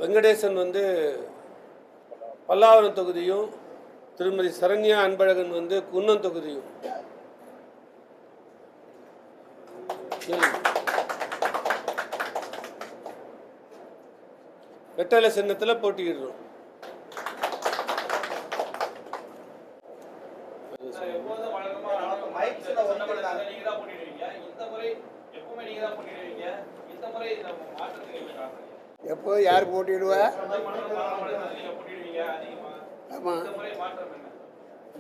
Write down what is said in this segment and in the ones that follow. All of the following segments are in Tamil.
வெங்கடேசன் வந்து பல்லாவரம் தொகுதியும், திருமதி சரண்யா அன்பழகன் வந்து குன்னம் தொகுதியும். வெட்டலை சின்னத்தில் போட்டியிடுறோம். எப்போ யார் போட்டிடுவா? ஆமாம்,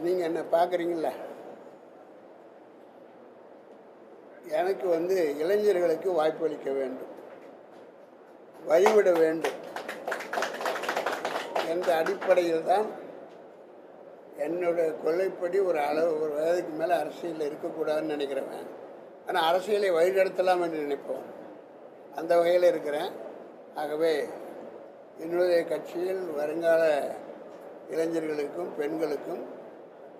நீங்கள் என்ன பார்க்குறீங்கள? எனக்கு வந்து இளைஞர்களுக்கு வாய்ப்பளிக்க வேண்டும், வழிவிட வேண்டும் என்ற அடிப்படையில் தான் என்னுடைய கொள்கைப்படி ஒரு வயதுக்கு மேலே அரசியலில் இருக்கக்கூடாதுன்னு நினைக்கிறவன். ஆனால் அரசியலை வழிநடத்தலாம் என்று நினைப்போம். அந்த வகையில் இருக்கிறேன். ஆகவே என்னுடைய கட்சியில் வருங்கால இளைஞர்களுக்கும் பெண்களுக்கும்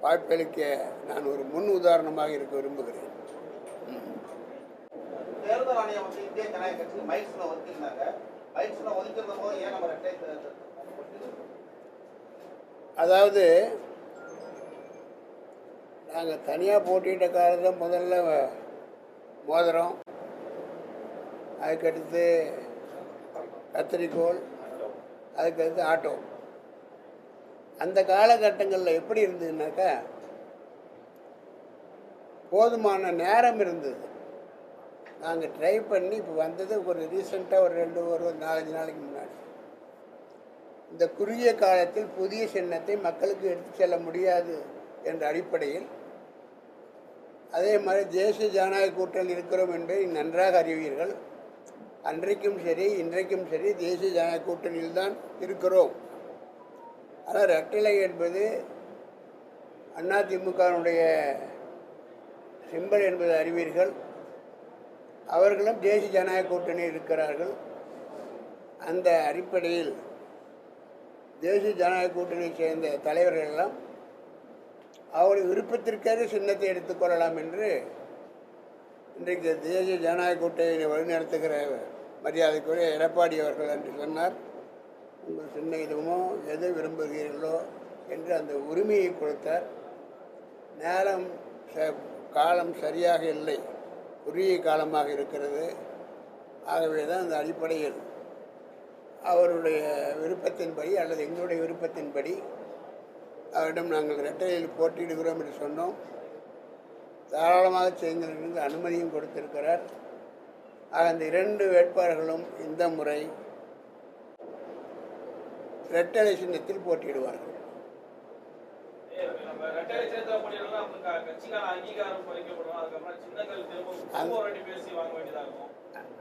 வாய்ப்பளிக்க நான் ஒரு முன் உதாரணமாக இருக்க விரும்புகிறேன். தேர்தல் ஆணையம் வந்து இந்திய ஜனநாயக கட்சி மைக்ஸ்ல ஒதுக்கிருந்தாங்க. மைக்ஸ்ல ஒதுக்கிருந்த போது ஏன் நம்ம ரெட்டை? அதாவது நாங்கள் தனியாக போட்டியிட்ட காலத்தில் முதல்ல மோதிரம், அதுக்கடுத்து கத்திரிக்கோள், அதுக்கடுத்து ஆட்டோ. அந்த காலகட்டங்களில் எப்படி இருந்ததுனாக்கா போதுமான நேரம் இருந்தது. நாங்கள் ட்ரை பண்ணி இப்போ வந்தது ஒரு ரீசெண்டாக ஒரு 4-5 நாளைக்கு முன்னாடி. இந்த குறுகிய காலத்தில் புதிய சின்னத்தை மக்களுக்கு எடுத்து செல்ல முடியாது என்ற அடிப்படையில், அதே மாதிரி தேசிய ஜனநாயக கூட்டணியில் இருக்கிறோம் என்பதை நன்றாக அறிவீர்கள். அன்றைக்கும் சரி இன்றைக்கும் சரி தேசிய ஜனநாயக கூட்டணியில் தான் இருக்கிறோம். ஆனால் ரெட்டலை என்பது அதிமுகவுடைய சிம்பல் என்பதை அறிவீர்கள். அவர்களும் தேசிய ஜனநாயக கூட்டணியில் இருக்கிறார்கள். அந்த அடிப்படையில் தேசிய ஜனநாயக கூட்டணியை சேர்ந்த தலைவர்கள் எல்லாம் அவருடைய விருப்பத்திற்காக சின்னத்தை எடுத்துக்கொள்ளலாம் என்று இன்றைக்கு தேசிய ஜனநாயக கூட்டணியை வழிநடத்துகிற மரியாதைக்குரிய எடப்பாடி அவர்கள் என்று சொன்னார். உங்கள் சின்ன இதுவோ எது விரும்புகிறீர்களோ என்று அந்த உரிமையை கொடுத்தார். நேரம் காலம் சரியாக இல்லை, குறுகிய காலமாக இருக்கிறது. ஆகவே தான் அந்த அடிப்படையில் அவருடைய விருப்பத்தின்படி அல்லது எங்களுடைய விருப்பத்தின்படி அவரிடம் நாங்கள் ரெட்டையில் போட்டியிடுகிறோம் என்று சொன்னோம். தாராளமாக செய்யுங்கள் என்று அனுமதியும் கொடுத்திருக்கிறார். ஆக அந்த 2 வேட்பாளர்களும் இந்த முறை ரெட்டலை சின்னத்தில் போட்டியிடுவார்கள்.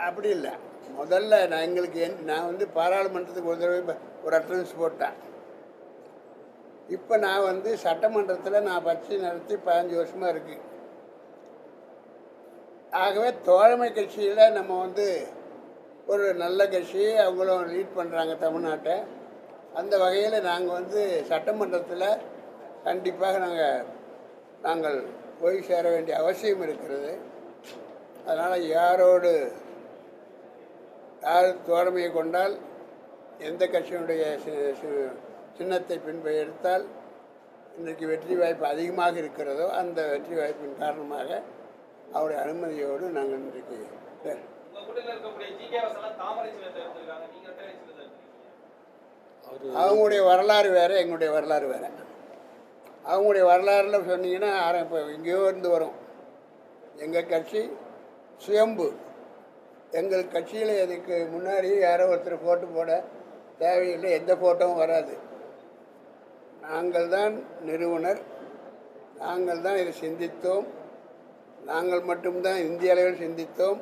அப்படி இல்லை. முதல்ல நான் வந்து பாராளுமன்றத்துக்கு ஒரு தடவை ஒரு அட்டன்ஸ் போட்டேன். இப்போ நான் வந்து சட்டமன்றத்தில் நான் பட்சி நடத்தி 15 வருஷமாக இருக்குது. ஆகவே தோழமை கட்சியில் நம்ம வந்து ஒரு நல்ல கட்சி, அவங்களும் லீட் பண்ணுறாங்க தமிழ்நாட்டை. அந்த வகையில் நாங்கள் வந்து சட்டமன்றத்தில் கண்டிப்பாக நாங்கள் போய் சேர வேண்டிய அவசியம் இருக்கிறது. அதனால் யார் தோழமையை கொண்டால், எந்த கட்சியினுடைய சின்னத்தை எடுத்தால் இன்றைக்கு வெற்றி வாய்ப்பு அதிகமாக இருக்கிறதோ அந்த வெற்றி வாய்ப்பின் காரணமாக அவருடைய அனுமதியோடு நாங்கள் இன்றைக்கு அவங்களுடைய வரலாறு வேறு, எங்களுடைய வரலாறு வேறு. அவங்களுடைய வரலாறுல சொன்னீங்கன்னா இப்போ எங்கேயோ இருந்து வரும். எங்கள் கட்சி சுயம்பு. எங்கள் கட்சியில் இதுக்கு முன்னாடி யாரோ ஒருத்தர் ஃபோட்டோ போட தேவையில்லை, எந்த ஃபோட்டோவும் வராது. நாங்கள் தான் நிறுவனர், நாங்கள் தான் இதை சிந்தித்தோம், நாங்கள் மட்டும்தான் இந்திய அளவில் சிந்தித்தோம்.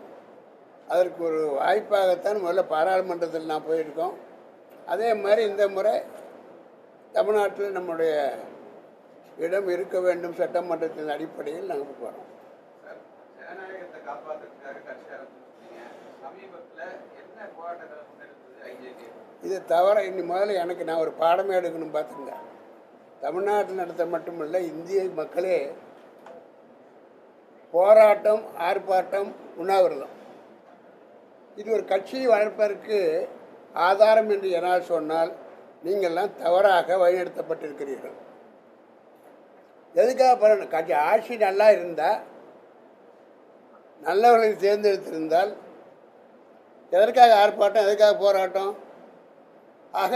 அதற்கு ஒரு வாய்ப்பாகத்தான் முதல்ல பாராளுமன்றத்தில் நான் போயிருக்கோம். அதே மாதிரி இந்த முறை தமிழ்நாட்டில் நம்முடைய இடம் இருக்க வேண்டும் சட்டமன்றத்தின் அடிப்படையில் நாங்கள் போகிறோம். ஜனநாயகத்தை காப்பாற்றுறதுக்காக கட்சி ஆரம்பிச்சிருக்கீங்க. சமீபத்தில் என்ன போராட்டங்களை முன்னெடுத்தது ஐஜேகே? இது தவிர முதல்ல நான் ஒரு பாடமே எடுக்கணும். பார்த்துங்க, தமிழ்நாட்டில் நடத்த மட்டுமல்ல, இந்திய மக்களே போராட்டம், ஆர்ப்பாட்டம், உண்ணாவிரதம், இது ஒரு கட்சியை வளர்ப்பதற்கு ஆதாரம் என்று என்னால் சொன்னால் நீங்கள்லாம் தவறாக வழிநடத்தப்பட்டிருக்கிறீர்கள். எதுக்காக பண்ணணும்? கட்சி ஆட்சி நல்லா இருந்தால், நல்லவர்களை தேர்ந்தெடுத்திருந்தால் எதற்காக ஆர்ப்பாட்டம், எதற்காக போராட்டம்? ஆக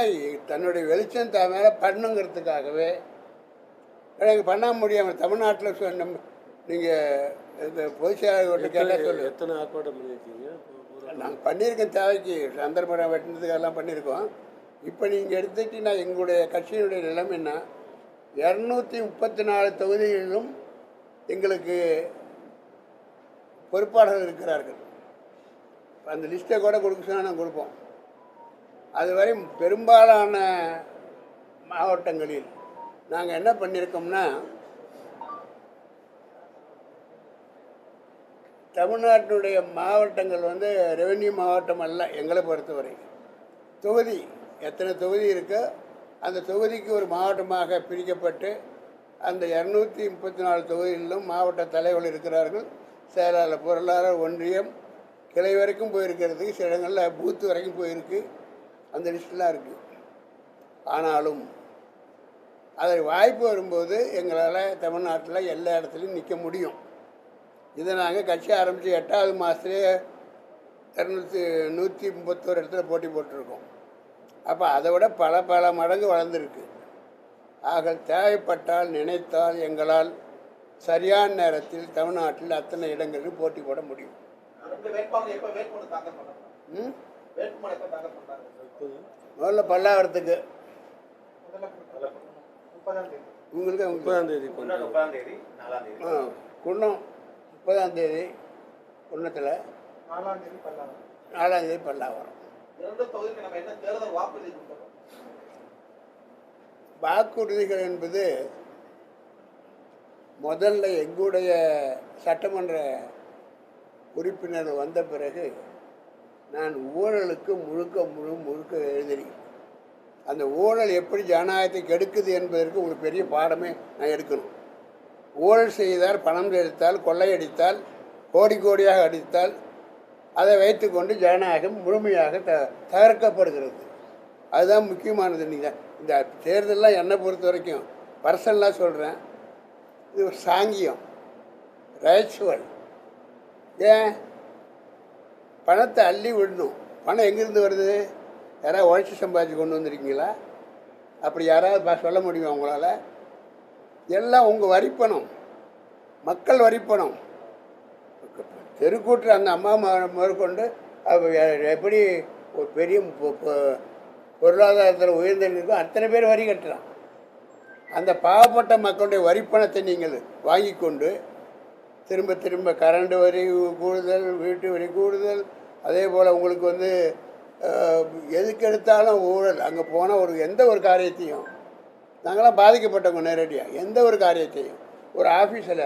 தன்னுடைய வெளிச்சம் மேலே பண்ணுங்கிறதுக்காகவே எனக்கு பண்ண முடியாமல் தமிழ்நாட்டில் சொன்ன நீங்கள் இந்த பொதுச் செயலாளர்கிட்ட கேட்டால் சொல்லு. எத்தனை ஆர்ப்பாட்டம் பண்ணியிருக்கீங்க? நாங்கள் பண்ணியிருக்கோம், தேவைக்கு சந்தர்ப்பம் வெட்டினதுக்கெல்லாம் பண்ணியிருக்கோம். இப்போ நீங்கள் எடுத்துக்கிட்டீங்கன்னா எங்களுடைய கட்சியினுடைய நிலைமைன்னா 234 தொகுதிகளிலும் எங்களுக்கு பொறுப்பாளர்கள் இருக்கிறார்கள். அந்த லிஸ்ட்டை கூட கொடுக்க சொன்னால் நாங்கள் கொடுப்போம். அதுவரை பெரும்பாலான மாவட்டங்களில் நாங்கள் என்ன பண்ணியிருக்கோம்னா, தமிழ்நாட்டினுடைய மாவட்டங்கள் வந்து ரெவென்யூ மாவட்டம் அல்ல. எங்களை பொறுத்தவரை தொகுதி, எத்தனை தொகுதி இருக்கோ அந்த தொகுதிக்கு ஒரு மாவட்டமாக பிரிக்கப்பட்டு அந்த 234 தொகுதிகளிலும் மாவட்ட தலைவர்கள் இருக்கிறார்கள். செயலாளர், பொருளாளர், ஒன்றியம், கிளை வரைக்கும் போயிருக்கிறது. சில இடங்களில் பூத்து வரைக்கும் போயிருக்கு. அந்த லிஸ்டெலாம் இருக்குது. ஆனாலும் அதை வாய்ப்பு வரும்போது எங்களால் தமிழ்நாட்டில் எல்லா இடத்துலையும் நிற்க முடியும். இதை நாங்கள் கட்சி ஆரம்பித்து 8வது மாதத்துலேயே 131 இடத்துல போட்டி போட்டிருக்கோம். அப்போ அதை விட பல மடங்கு வளர்ந்துருக்கு. ஆக தேவைப்பட்டால், நினைத்தால் எங்களால் சரியான நேரத்தில் தமிழ்நாட்டில் அத்தனை இடங்களில் போட்டி போட முடியும். முதல்ல பல்லாவரத்துக்கு உங்களுக்கு 30ஆம் தேதி குன்னம், 30ஆம் தேதி குன்னத்தில், 4ஆம் தேதி பல்லாவரம். வாக்குறுதிகள் என்பது முதல்ல எங்களுடைய சட்டமன்ற உறுப்பினர் வந்த பிறகு நான் ஊழலுக்கு முழுக்க எழுதினி. அந்த ஊழல் எப்படி ஜனநாயகத்தை கெடுக்குது என்பதற்கு ஒரு பெரிய பாடமே நான் எடுக்கணும். ஊழல் செய்தால், பணம் எடுத்தால், கொள்ளையடித்தால், கோடியாக அடித்தால் அதை வைத்துக்கொண்டு ஜனநாயகம் முழுமையாக தகர்க்கப்படுகிறது. அதுதான் முக்கியமானது. நீங்கள் இந்த தேர்தலெலாம் என்னை பொறுத்த வரைக்கும் பர்சனலாக சொல்கிறேன், இது ஒரு சாங்கியம், ரைச்சுவல். ஏன் பணத்தை அள்ளி விடணும்? பணம் எங்கேருந்து வருது? யாராவது உழைச்சி சம்பாதிச்சு கொண்டு வந்திருக்கீங்களா? அப்படி யாராவது சொல்ல முடியுமா உங்களால்? எல்லாம் உங்கள் வரிப்பணம், மக்கள் வரிப்பணம். தெருக்கூட்டு அந்த அம்மா முதற்கொண்டு எப்படி ஒரு பெரிய பொருளாதாரத்தில் உயர்ந்திருக்கோ அத்தனை பேர் வரி கட்டுறான். அந்த பாவப்பட்ட மக்களுடைய வரிப்பணத்தை நீங்கள் வாங்கி கொண்டு திரும்ப கரண்ட் வரி கூடுதல், வீட்டு வரி கூடுதல், அதே போல் உங்களுக்கு வந்து எதுக்கு எடுத்தாலும் ஊழல். அங்கே போனால் எந்த ஒரு காரியத்தையும் நாங்களாம் பாதிக்கப்பட்டவங்க நேரடியாக எந்த ஒரு காரியத்தையும் ஒரு ஆஃபீஸில்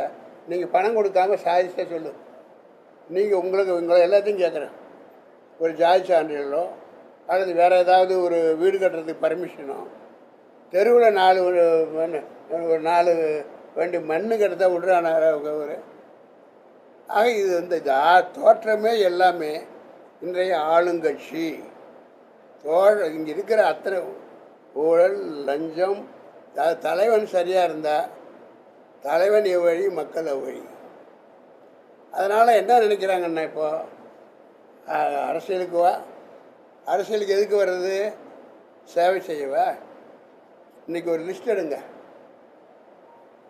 நீங்கள் பணம் கொடுக்காம சாதிச்சா சொல்லு. நீங்கள் உங்களை எல்லாத்தையும் கேட்குறேன். ஒரு ஜாதி சான்றிதழோ அல்லது வேறு ஏதாவது ஒரு வீடு கட்டுறதுக்கு பர்மிஷனோ, தெருவில் 4 வண்டி மண்ணு கிடத்தா விடுறான ஒரு. ஆக இது வந்து தோற்றமே எல்லாமே இன்றைய ஆளுங்கட்சி இங்கே இருக்கிற அத்தனை ஊழல், லஞ்சம். தலைவன் சரியாக இருந்தால் தலைவன் எவ்வழி, மக்கள் எவ்வழி. அதனால் என்ன நினைக்கிறாங்கன்னா, இப்போது அரசியலுக்கு வா, அரசியலுக்கு எதுக்கு வர்றது? சேவை செய்யவா? இன்றைக்கி ஒரு லிஸ்ட் எடுங்க.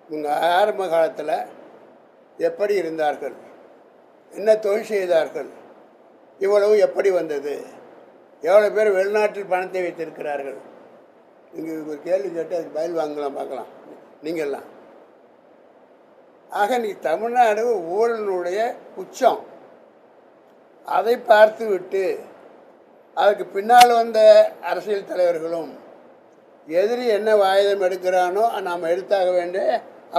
உங்கள் ஆரம்ப காலத்தில் எப்படி இருந்தார்கள், என்ன தொழில் செய்தார்கள், இவ்வளவு எப்படி வந்தது, எவ்வளோ பேர் வெளிநாட்டில் பணத்தை வைத்திருக்கிறார்கள். நீங்கள் ஒரு கேள்வி கேட்டு அதுக்கு பதில் வாங்கலாம், பார்க்கலாம் நீங்கள்லாம். ஆக நீ தமிழ்நாடு ஊழலுடைய உச்சம். அதை பார்த்து விட்டு அதுக்கு பின்னால் வந்த அரசியல் தலைவர்களும் எதிரி என்ன ஆயுதம் எடுக்கிறானோ நாம் எடுத்தாக வேண்டிய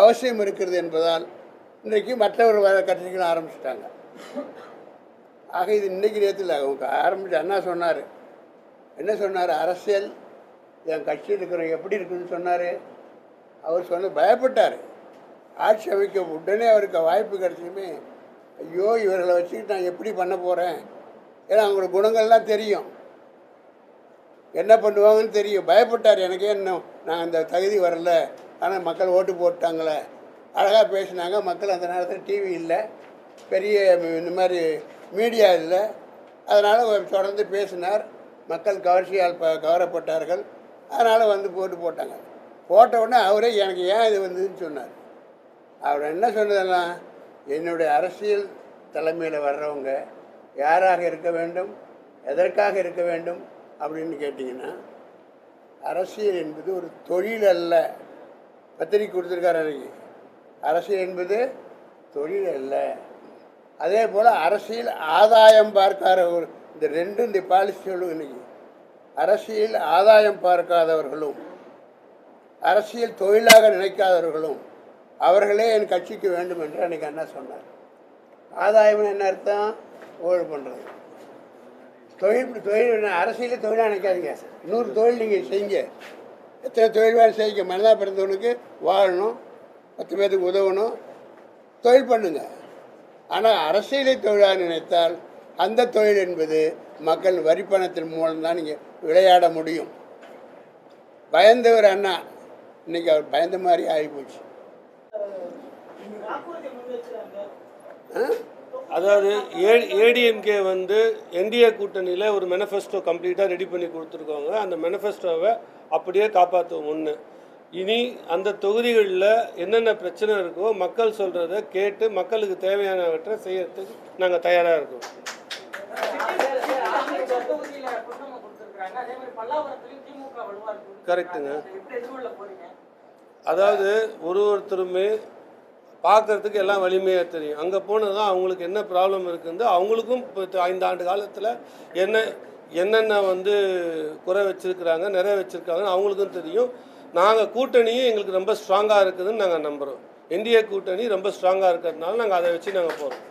அவசியம் இருக்கிறது என்பதால் இன்றைக்கு மற்றவர்கள் கட்சிகள் ஆரம்பிச்சிட்டாங்க. ஆக இது இன்றைக்கி நேரத்தில் அவங்க ஆரம்பித்து என்ன சொன்னார்? அரசியல் என் கட்சியில் இருக்கிற எப்படி இருக்குதுன்னு சொன்னார். அவர் பயப்பட்டார். ஆட்சி அமைக்க உடனே அவருக்கு வாய்ப்பு கிடைச்சதுமே, ஐயோ இவர்களை வச்சுக்கிட்டு நான் எப்படி பண்ண போகிறேன்? ஏன்னா அவங்களோட குணங்கள்லாம் தெரியும். என்ன பண்ணுவாங்கன்னு தெரியும். பயப்பட்டார். எனக்கே இன்னும் நான் அந்த தகுதி வரல, ஆனால் மக்கள் ஓட்டு போட்டாங்களே, அழகாக பேசினாங்க. மக்கள் அந்த நேரத்தில் டிவி இல்லை, பெரிய இந்த மாதிரி மீடியா இல்லை, அதனால் தொடர்ந்து பேசினார். மக்கள் கவர்ச்சியால் கவரப்பட்டார்கள். அதனால் வந்து போட்டாங்க. போட்ட உடனே அவரே எனக்கு ஏன் இது வந்ததுன்னு சொன்னார். அவர் என்ன சொன்னதெல்லாம், என்னுடைய அரசியல் தலைமையில் வர்றவங்க யாராக இருக்க வேண்டும், எதற்காக இருக்க வேண்டும் அப்படின்னு கேட்டிங்கன்னா, அரசியல் என்பது ஒரு தொழில் அல்ல. பத்திரிக்கை கொடுத்துருக்காரு அன்றைக்கி. அரசியல் என்பது தொழில் அல்ல. அதே போல் அரசியல் ஆதாயம் பார்க்காத ஒரு இந்த ரெண்டும் இந்த பாலிசி சொல்லுங்க. இன்றைக்கி அரசியல் ஆதாயம் பார்க்காதவர்களும் அரசியல் தொழிலாக நினைக்காதவர்களும் அவர்களே என் கட்சிக்கு வேண்டும் என்று அன்றைக்கி அண்ணா சொன்னார். ஆதாயம்னு என்ன அர்த்தம்? ஊழல் பண்ணுறது. தொழில் அரசியலே தொழிலாக நினைக்காதீங்க. 100 தொழில் நீங்கள் செய்யுங்க, எத்தனை தொழில் வேலை செய்யுங்க. மனதாக பிறந்தவனுக்கு வாழணும், 10 பேருக்கு உதவணும், தொழில் பண்ணுங்க. ஆனால் அரசியலை தொழிலாக நினைத்தால் அந்த தொழில் என்பது மக்கள் வரிப்பணத்தின் மூலம்தான் நீங்கள் விளையாட முடியும். பயந்தவர் அண்ணா, இன்னைக்கு அவர் பயந்த மாதிரி ஆகிப்போச்சு. அதாவது ஏடிஎம்கே வந்து என்டிஏ கூட்டணியில் ஒரு மேனிஃபெஸ்டோ கம்ப்ளீட்டாக ரெடி பண்ணி கொடுத்துருக்காங்க. அந்த மேனிஃபெஸ்டோவை அப்படியே காப்பாற்றுவோம். ஒன்று, இனி அந்த தொகுதிகளில் என்னென்ன பிரச்சனை இருக்கோ மக்கள் சொல்கிறத கேட்டு மக்களுக்கு தேவையானவற்றை செய்யறதுக்கு நாங்கள் தயாராக இருக்கோம். கரெக்டுங்க. அதாவது ஒருத்தருமே பார்க்குறதுக்கு எல்லாம் வலிமையாக தெரியும். அங்கே போனது தான் அவங்களுக்கு என்ன ப்ராப்ளம் இருக்குன்னு அவங்களுக்கும் இப்போ 5 ஆண்டு காலத்தில் என்னென்ன வந்து குறை வச்சுருக்கிறாங்க, நிறைய வச்சுருக்காங்கன்னு அவங்களுக்கும் தெரியும். நாங்கள் கூட்டணியும் எங்களுக்கு ரொம்ப ஸ்ட்ராங்காக இருக்குதுன்னு நாங்கள் நம்புகிறோம். என்டிஏ கூட்டணி ரொம்ப ஸ்ட்ராங்காக இருக்கிறதுனால நாங்கள் அதை வச்சு நாங்கள் போகிறோம்.